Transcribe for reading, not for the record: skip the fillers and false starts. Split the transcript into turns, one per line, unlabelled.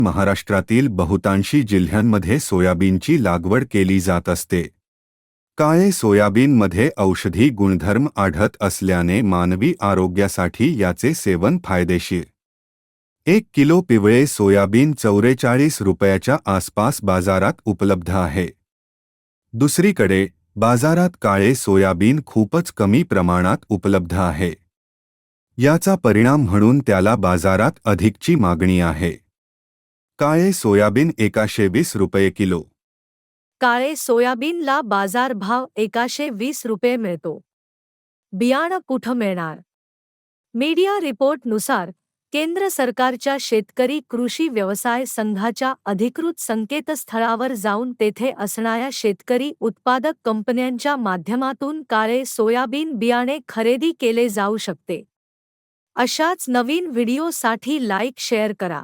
महाराष्ट्रातील बहुतांशी जिल्ह्यांमध्ये सोयाबीनची लागवड केली जात असते. काळे सोयाबीनमध्ये औषधी गुणधर्म आढळत असल्याने मानवी आरोग्यासाठी याचे सेवन फायदेशीर. 1 किलो पिवळे सोयाबीन 44 रुपयाच्या आसपास बाजारात उपलब्ध आहे. दुसरीकडे बाजारात काळे सोयाबीन खूपच कमी प्रमाणात उपलब्ध आहे. याचा परिणाम म्हणून त्याला बाजारात अधिकची मागणी आहे. काळे सोयाबीन 120 रुपये किलो.
काळे सोयाबीनला बाजारभाव 120 रुपये मिळतो. बियाणं कुठं मिळणार? मीडिया रिपोर्टनुसार केंद्र सरकारच्या शेतकरी कृषी व्यवसाय संघाच्या अधिकृत संकेतस्थळावर जाऊन तेथे असणाऱ्या शेतकरी उत्पादक कंपन्यांच्या माध्यमातून काळे सोयाबीन बियाणे खरेदी केले जाऊ शकते. अशाच नवीन व्हिडिओसाठी लाईक शेअर करा.